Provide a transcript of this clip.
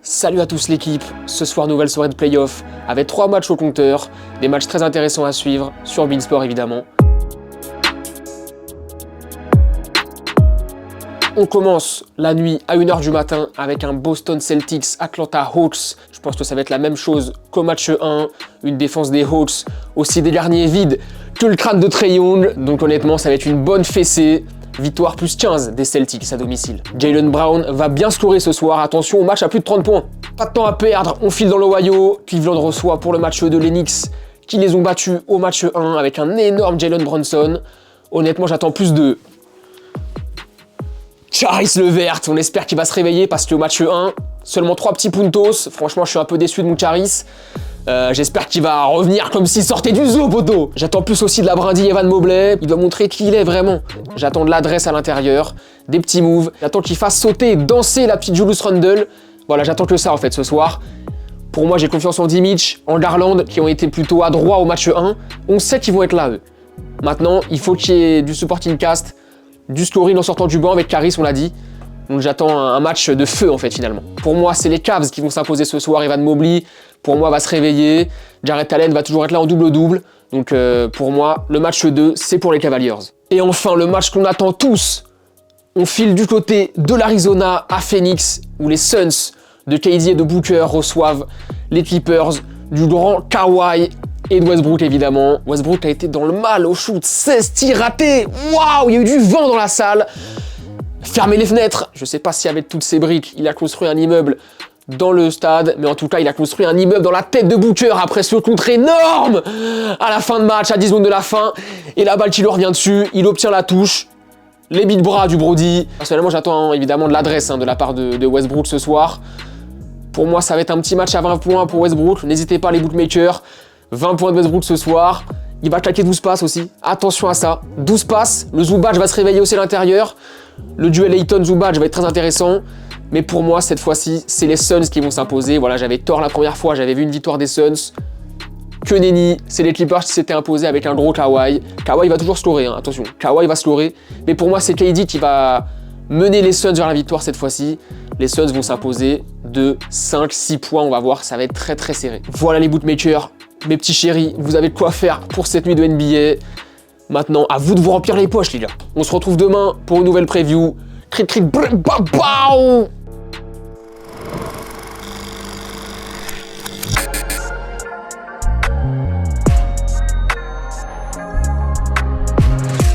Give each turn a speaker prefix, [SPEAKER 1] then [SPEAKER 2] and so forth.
[SPEAKER 1] Salut à tous l'équipe, ce soir nouvelle soirée de playoff avec 3 matchs au compteur, des matchs très intéressants à suivre sur Beansport évidemment. On commence la nuit à 1h du matin avec un Boston Celtics Atlanta Hawks. Je pense que ça va être la même chose qu'au match 1, une défense des Hawks aussi des derniers vides que le crâne de Trae Young, donc honnêtement ça va être une bonne fessée. Victoire plus 15 des Celtics à domicile. Jaylen Brown va bien scorer ce soir, attention au match à plus de 30 points. Pas de temps à perdre, on file dans l'Ohio. Cleveland reçoit pour le match 2 les Knicks qui les ont battus au match 1 avec un énorme Jalen Brunson. Honnêtement j'attends plus de Caris LeVert, on espère qu'il va se réveiller parce qu'au match 1, seulement 3 petits puntos. Franchement je suis un peu déçu de mon Caris. J'espère qu'il va revenir comme s'il sortait du zoo, poteau. J'attends plus aussi de la brindille Evan Mobley. Il doit montrer qui il est vraiment. J'attends de l'adresse à l'intérieur, des petits moves. J'attends qu'il fasse sauter, danser la petite Julius Randle. Voilà, j'attends que ça en fait ce soir. Pour moi, j'ai confiance en Dimich, en Garland, qui ont été plutôt adroits au match 1. On sait qu'ils vont être là, eux. Maintenant, il faut qu'il y ait du supporting cast, du scoring en sortant du banc avec Caris, on l'a dit. Donc j'attends un match de feu en fait finalement. Pour moi, c'est les Cavs qui vont s'imposer ce soir. Evan Mobley, pour moi, va se réveiller. Jarrett Allen va toujours être là en double-double. Donc pour moi, le match 2, c'est pour les Cavaliers. Et enfin, le match qu'on attend tous. On file du côté de l'Arizona à Phoenix, où les Suns de KD et de Booker reçoivent les Clippers du grand Kawhi et de Westbrook évidemment. Westbrook a été dans le mal au shoot, 16 tirs ratés. Waouh, il y a eu du vent dans la salle. Fermez les fenêtres. Je sais pas si avec toutes ces briques, il a construit un immeuble dans le stade, mais en tout cas, il a construit un immeuble dans la tête de Booker après ce contre énorme à la fin de match, à 10 secondes de la fin. Et la balle qui lui revient dessus, il obtient la touche. Les bits de bras du Brody. Personnellement, j'attends évidemment de l'adresse de la part de Westbrook ce soir. Pour moi, ça va être un petit match à 20 points pour Westbrook. N'hésitez pas les bookmakers. 20 points de Westbrook ce soir. Il va claquer 12 passes aussi. Attention à ça. 12 passes. Le Zubac va se réveiller aussi à l'intérieur. Le duel Ayton-Zubac va être très intéressant. Mais pour moi, cette fois-ci, c'est les Suns qui vont s'imposer. Voilà, j'avais tort la première fois. J'avais vu une victoire des Suns. Que nenni. C'est les Clippers qui s'étaient imposés avec un gros Kawhi. Kawhi va toujours scorer, attention. Kawhi va scorer. Mais pour moi, c'est KD qui va mener les Suns vers la victoire cette fois-ci. Les Suns vont s'imposer de 5-6 points. On va voir, ça va être très très serré. Voilà les bookmakers. Mes petits chéris, vous avez de quoi faire pour cette nuit de NBA. Maintenant, à vous de vous remplir les poches, les gars. On se retrouve demain pour une nouvelle preview. Cric, cric, brr, bah, bah.